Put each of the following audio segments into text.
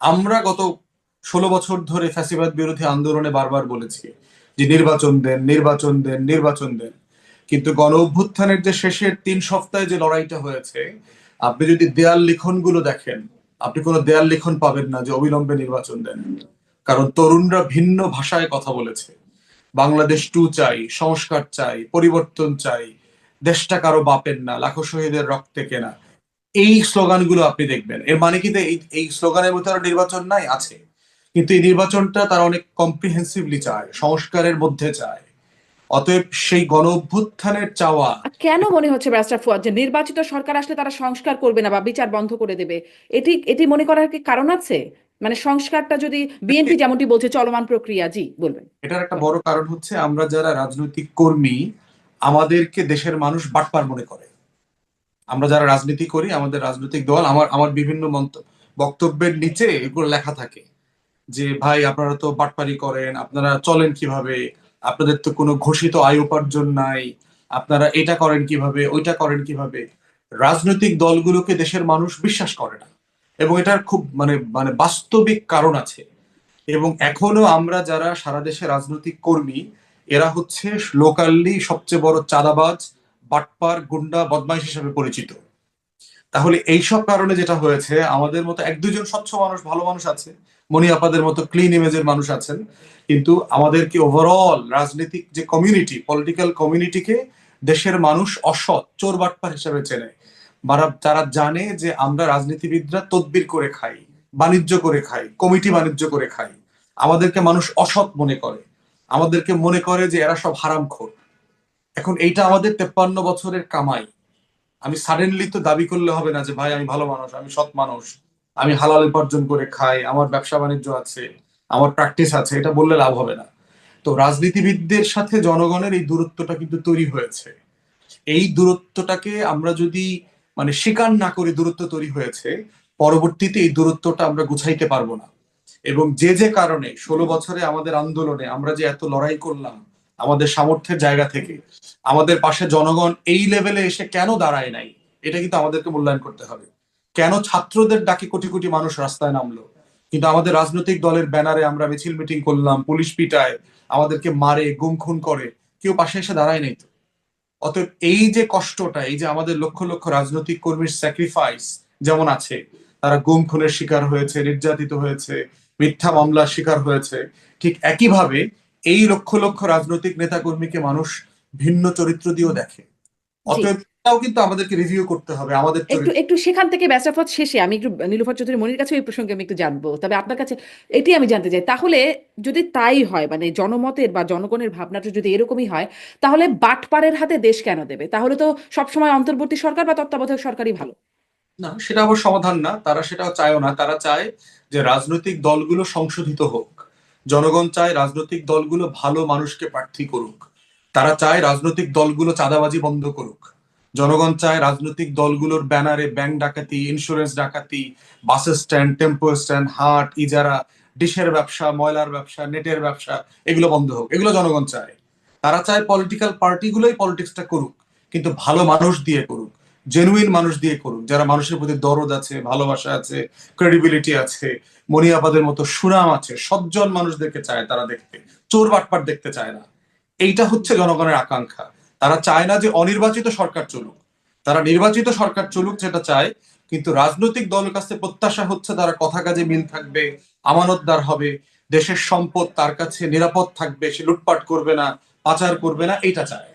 আমরা গত 16 বছর ধরে ফ্যাসিবাদ বিরোধী আন্দোলনে বারবার বলেছি যে নির্বাচন দেন, নির্বাচন দেন, নির্বাচন দেন। কিন্তু গণ অভ্যুত্থানের যে শেষের 3 সপ্তাহে যে লড়াইটা হয়েছে, আপনি যদি দেয়াল লিখনগুলো দেখেন, আপনি কোনো দেয়াল লিখন পাবেন না যে অবিলম্বে নির্বাচন দেন। কারণ তরুণরা ভিন্ন ভাষায় কথা বলেছে। বাংলাদেশ টু চাই, সংস্কার চাই, পরিবর্তন চাই, দেশটা কারো বাপের না, লাখো শহীদের রক্তে কেনা। এই স্লোগানগুলো আপনি দেখবেন। এর মানে কি যে এই স্লোগানের মধ্যে আরো নির্বাচন নাই? আছে। কিন্তু এই নির্বাচনটা তারা অনেক কম্প্রিহেন্সিভলি চায়, সংস্কারের মধ্যে চায়। অতএব সেই গণ অভ্যুত্থানের চাওয়া। কেন মনে হচ্ছে ব্যারিস্টার ফুয়াদ যে নির্বাচিত সরকার আসলে তারা সংস্কার করবে না বা বিচার বন্ধ করে দেবে? এটি এটি মনে করার কি কারণ আছে? মানে সংস্কারটা যদি বিএনপি যেমনটি বলছে চলমান প্রক্রিয়া, জি বলবেন। এটার একটা বড় কারণ হচ্ছে আমরা যারা রাজনৈতিক কর্মী, আমাদেরকে দেশের মানুষ বাটপার মনে করে। আমরা যারা রাজনীতি করি, আমাদের রাজনৈতিক দল, আমার আমার বিভিন্ন বক্তব্যের নিচে এগুলো লেখা থাকে যে ভাই আপনারা তো বাটপারি করেন, আপনারা চলেন কিভাবে, আপনাদের তো কোনো ঘোষিত আয় উপার্জন নাই, আপনারা এটা করেন কিভাবে, ওইটা করেন কিভাবে। রাজনৈতিক দলগুলোকে দেশের মানুষ বিশ্বাস করে না, এবং এটার খুব মানে মানে বাস্তবিক কারণ আছে। এবং এখনো আমরা যারা সারা দেশে রাজনৈতিক কর্মী, এরা হচ্ছে লোকালি সবচেয়ে বড় চাঁদাবাজ, বাটপার, গুন্ডা, বদমাইশ হিসেবে পরিচিত। তাহলে এইসব কারণে যেটা হয়েছে, আমাদের মতো এক দুজন স্বচ্ছ মানুষ, ভালো মানুষ আছে, মনি আপাদের মতো ক্লিন ইমেজের মানুষ আছেন, কিন্তু আমাদেরকে ওভারঅল রাজনৈতিক যে কমিউনিটি, পলিটিক্যাল কমিউনিটিকে দেশের মানুষ অসৎ, চোর বাটপার হিসেবে চেনে। তারা জানে যে আমরা রাজনীতিবিদরা তদবির করে খাই, বাণিজ্য করে খাই, কমিটি বাণিজ্য করে খাই। আমাদেরকে মানুষ অসৎ মনে করে, আমাদেরকে মনে করে যে এরা সব হারামখোর। এখন এইটা আমাদের 53 বছরের কামাই। আমি সাডেনলি তো দাবি করলে হবে না যে ভাই আমি ভালো মানুষ, আমি সৎ মানুষ, আমি হালাল উপার্জন করে খাই, আমার ব্যবসা বাণিজ্য আছে, আমার প্র্যাকটিস আছে, এটা বললে লাভ হবে না। তো রাজনীতিবিদদের সাথে জনগণের এই দূরত্বটা কিন্তু তৈরি হয়েছে। এই দূরত্বটাকে আমরা যদি মানে স্বীকার না করি, দূরত্ব তৈরি হয়েছে, পরবর্তীতে এই দূরত্বটা আমরা গুছাইতে পারবো না। এবং যে যে কারণে 16 বছরে আমাদের আন্দোলনে আমরা যে এত লড়াই করলাম আমাদের সামর্থ্যের জায়গা থেকে, আমাদের পাশে জনগণ এই লেভেলে এসে কেন দাঁড়ায় নাই, এটা কিন্তু আমাদেরকে মূল্যায়ন করতে হবে। কেন ছাত্রদের ডাকে কোটি কোটি মানুষ রাস্তায় নামলো, কিন্তু আমাদের রাজনৈতিক দলের ব্যানারে আমরা মিছিল মিটিং করলাম, পুলিশ পিটায়, আমাদেরকে মারে, গুম খুন করে, কেউ পাশে এসে দাঁড়ায় নাই তো। অতএব এই যে কষ্টটা, এই যে আমাদের লক্ষ লক্ষ রাজনৈতিক কর্মীর স্যাক্রিফাইস যেমন আছে, তারা গুম খুনের শিকার হয়েছে, নির্যাতিত হয়েছে, মিথ্যা মামলার শিকার হয়েছে, ঠিক একইভাবে এই লক্ষ লক্ষ রাজনৈতিক নেতা কর্মীকে মানুষ ভিন্ন চরিত্র দিয়েও দেখে। জি, অতএব এটাও কিন্তু আমাদেরকে রিভিউ করতে হবে, আমাদের একটু চরিত্র। একটু সেখান থেকে ব্যাসাফত শেষে আমি একটু নীলুফার চৌধুরী মনির কাছে এই প্রসঙ্গে আমি একটু জানবো, তবে আপনার কাছে এটি আমি জানতে চাই, তাহলে যদি তাই হয় মানে জনমতের বা জনগণের ভাবনাটা যদি এরকমই হয়, তাহলে বাটপারের হাতে দেশ কেন দেবে? তাহলে তো সবসময় অন্তর্বর্তী সরকার বা তত্ত্বাবধায়ক সরকারই ভালো। না, সেটা আবার সমাধান না, তারা সেটাও চায়ও না। তারা চায় যে রাজনৈতিক দলগুলো সংশোধিত হোক। জনগণ চায় রাজনৈতিক দলগুলো ভালো মানুষকে প্রার্থী করুক। তারা চায় রাজনৈতিক দলগুলো চাঁদাবাজি বন্ধ করুক। জনগণ চায় রাজনৈতিক দলগুলোর ব্যানারে ব্যাংক ডাকাতি, ইন্স্যুরেন্স ডাকাতি, বাস স্ট্যান্ড, টেম্পো স্ট্যান্ড, হাট, ইজারা, ডিশের ব্যবসা, ময়লার ব্যবসা, নেটের ব্যবসা, এগুলো বন্ধ হোক। এগুলো জনগণ চায়। তারা চায় পলিটিক্যাল পার্টিগুলোই পলিটিক্সটা করুক, কিন্তু ভালো মানুষ দিয়ে করুক, জেনুইন মানুষ দিয়ে করুক, যারা মানুষের প্রতি দরদ আছে, ভালোবাসা আছে, ক্রেডিবিলিটি আছে, মনিয়াবাদের মতো সুনাম আছে, সজ্জন মানুষদেরকে চায় তারা দেখতে, চোর বাটপার দেখতে চায় না। এইটা হচ্ছে জনগণের আকাঙ্ক্ষা। তারা চায় না যে অনির্বাচিত সরকার চলুক, তারা নির্বাচিত সরকার চলুক যেটা চায়। কিন্তু রাজনৈতিক দলের কাছে প্রত্যাশা হচ্ছে তারা কথা কাজে মিল থাকবে, আমানতদার হবে, দেশের সম্পদ তার কাছে নিরাপদ থাকবে, সে লুটপাট করবে না, পাচার করবে না, এইটা চায়।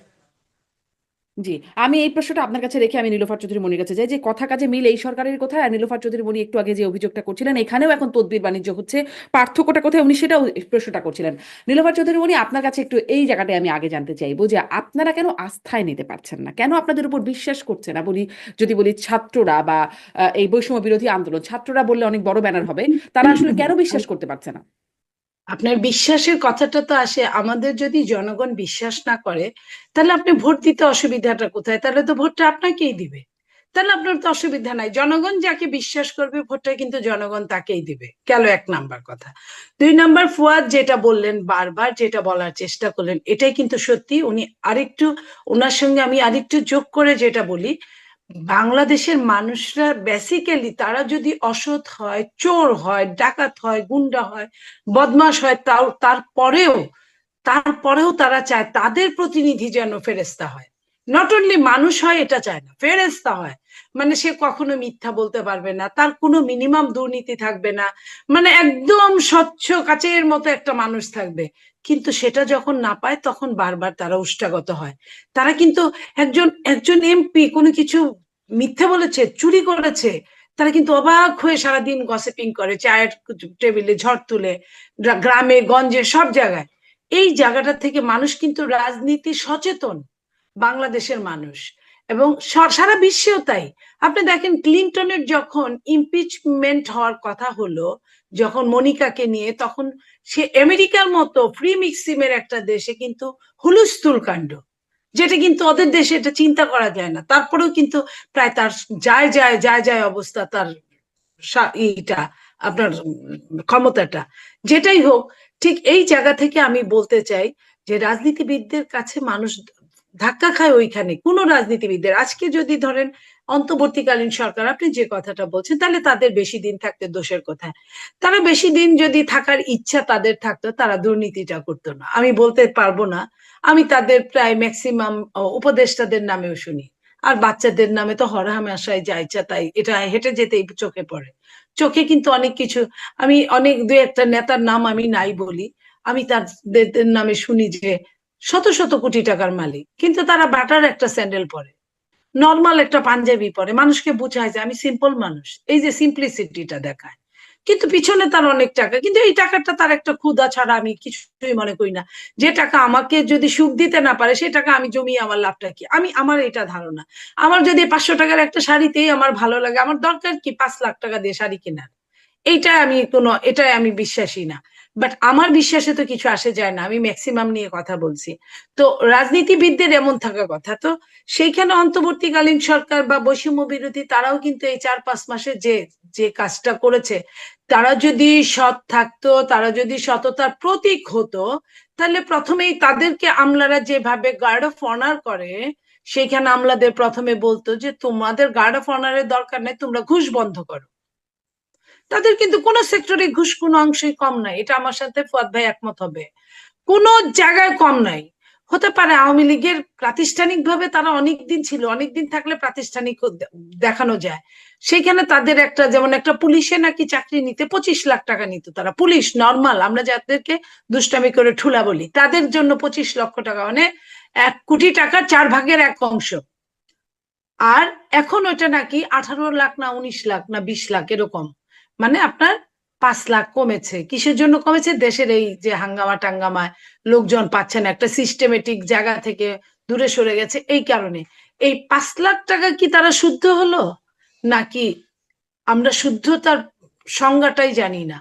জি, আমি এই প্রশ্নটা আপনার কাছে রেখে আমি নীলোফার চৌধুরী মনির কাছে যাই যে কথা কাজে মিল এই সরকারের কোথায়, আর নীলোফার চৌধুরী মনি একটু আগে যে অভিযোগটা করছিলেন এখানেও এখন তদবির বাণিজ্য হচ্ছে, পার্থক্যটা কোথায় উনি সেটাও প্রশ্নটা করছিলেন। নীলোফার চৌধুরী মনি, আপনার কাছে একটু এই জায়গাটায় আমি আগে জানতে চাইবো যে আপনারা কেন আস্থায় নিতে পারছেন না, কেন আপনাদের উপর বিশ্বাস করছে না? বলি, যদি বলি ছাত্ররা বা এই বৈষম্য বিরোধী আন্দোলন, ছাত্ররা বললে অনেক বড় ব্যানার হবে, তারা আসলে কেন বিশ্বাস করতে পারছে না? আপনার বিশ্বাসের কথাটা তো আসে, আমাদের যদি জনগণ বিশ্বাস না করে তাহলে আপনি ভোট দিতে অসুবিধাটা কোথায়? তাহলে তো ভোটটা আপনাকেই দিবে, তাহলে আপনার তো অসুবিধা নাই। জনগণ যাকে বিশ্বাস করবে ভোটটা কিন্তু জনগণ তাকেই দিবে, গেল এক নাম্বার কথা। দুই নাম্বার, ফুয়াদ যেটা বললেন, বারবার যেটা বলার চেষ্টা করলেন, এটাই কিন্তু সত্যি। উনি আরেকটু, ওনার সঙ্গে আমি আরেকটু যোগ করে যেটা বলি, বাংলাদেশের মানুষরা বেসিক্যালি তারা যদি অসৎ হয়, চোর হয়, ডাকাত হয়, গুন্ডা হয়, বদমাশ হয়, তারপরেও তারা চায় তাদের প্রতিনিধি যেন ফেরেশতা হয়। নট অনলি মানুষ হয় এটা চায় না, ফেরেশতা হয়। মানে সে কখনো মিথ্যা বলতে পারবে না, তার কোনো মিনিমাম দুর্নীতি থাকবে না, মানে একদম স্বচ্ছ কাচের মতো একটা মানুষ থাকবে। কিন্তু সেটা যখন না পায় তখন বারবার তারা উষ্টাগত হয়। তারা কিন্তু একজন একজন এমপি কোনো কিছু মিথ্যে বলেছে, চুরি করেছে, তারা কিন্তু অবাক হয়ে সারাদিন গসিপিং করে, চায়ের টেবিলে ঝড় তুলে, গ্রামে গঞ্জে সব জায়গায়। এই জায়গাটা থেকে মানুষ কিন্তু রাজনীতি সচেতন, বাংলাদেশের মানুষ, এবং সারা বিশ্বেও তাই। আপনি দেখেন ক্লিনটনের যখন ইমপিচমেন্ট হওয়ার কথা হলো, যখন মনিকাকে নিয়ে, তখন সে আমেরিকার মতো ফ্রি মিক্সিমের একটা দেশে কিন্তু হুলস্থুল কাণ্ড, যেটা কিন্তু ওদের দেশে এটা চিন্তা করা যায় না। তারপরেও কিন্তু প্রায় তার যায় অবস্থা, তার এইটা আপনার ক্ষমতাটা, যেটাই হোক। ঠিক এই জায়গা থেকে আমি বলতে চাই যে রাজনীতিবিদদের কাছে মানুষ ধাক্কা খায় ওইখানে। কোন রাজনীতিবিদদের আজকে যদি ধরেন অন্তর্বর্তীকালীন সরকার, আপনি যে কথাটা বলছেন, তাহলে তাদের বেশি দিন থাকতে দোষের কোথায়? তারা বেশি দিন যদি থাকার ইচ্ছা তাদের থাকতো, তারা দুর্নীতিটা করতো না। আমি বলতে পারবো না, আমি তাদের প্রায় ম্যাক্সিমাম উপদেষ্টাদের নামেও শুনি। আর বাচ্চাদের নামে তো হরহামেশাই যা ইচ্ছা তাই, এটা হেঁটে যেতেই চোখে পড়ে। চোখে কিন্তু অনেক কিছু, আমি অনেক দুই একটা নেতার নাম আমি নাই বলি, আমি তাদের নামে শুনি যে শত শত কোটি টাকার মালিক, কিন্তু তারা বাটার একটা স্যান্ডেল পরে, নর্মাল একটা পাঞ্জাবি পরে, মানুষকে বোঝায় যে আমি সিম্পল মানুষ, এই যে সিম্পলিসিটিটা দেখায়। কিন্তু পিছনে তার অনেক টাকা, কিন্তু এই টাকাটা তার একটা ক্ষুধা ছাড়া আমি কিছুই মনে করি না। যে টাকা আমাকে যদি সুখ দিতে না পারে, সেই টাকা আমি জমিয়ে আমার লাভটা কি? আমার এটা ধারণা। আমার যদি 500 টাকার একটা শাড়িতেই আমার ভালো লাগে, আমার দরকার কি 5 লাখ টাকা দিয়ে শাড়ি কেনার? এটাই আমি বিশ্বাসী না। বাট আমার বিশ্বাসে তো কিছু আসে যায় না, আমি ম্যাক্সিমাম নিয়ে কথা বলছি। তো রাজনীতিবিদদের এমন থাকা কথা। তো সেইখানে অন্তর্বর্তীকালীন সরকার বা বৈষম্য বিরোধী তারাও কিন্তু এই 4-5 মাসে যে যে কাজটা করেছে, তারা যদি সৎ থাকতো, তারা যদি সততার প্রতীক হতো, তাহলে প্রথমেই তাদেরকে আমলারা যেভাবে গার্ড অফ অনার করে, সেইখানে আমলাদের প্রথমে বলতো যে তোমাদের গার্ড অফ অনারের দরকার নেই, তোমরা ঘুষ বন্ধ করো। তাদের কিন্তু কোন সেক্টরে ঘুষ কোন অংশই কম নাই, এটা আমার সাথে ফুয়াদ ভাই একমত হবে। কোন জায়গায় কম নাই। হতে পারে আওয়ামী লীগের প্রাতিষ্ঠানিক ভাবে তারা অনেকদিন ছিল, অনেকদিন থাকলে প্রাতিষ্ঠানিক দেখানো যায়। সেখানে তাদের একটা, যেমন একটা পুলিশে নাকি চাকরি নিতে 25 লাখ টাকা নিত তারা, পুলিশ নর্মাল, আমরা যাদেরকে দুষ্টামি করে ঠুলা বলি, তাদের জন্য 25 লক্ষ টাকা, মানে 1 কোটি টাকার 4/1 আর এখন ওটা নাকি 18 লাখ না 19 লাখ না 20 লাখ এরকম। মানে আপনার 5 লাখ কমেছে। কিসের জন্য কমেছে? দেশের এই যে হাঙ্গামা টাঙ্গামায় লোকজন পাচ্ছে না, একটা সিস্টেমেটিক জায়গা থেকে দূরে সরে গেছে, এই কারণে। এই 5 লাখ টাকা কি তারা শুদ্ধ হলো নাকি আমরা শুদ্ধতার সংজ্ঞাটাই জানি না?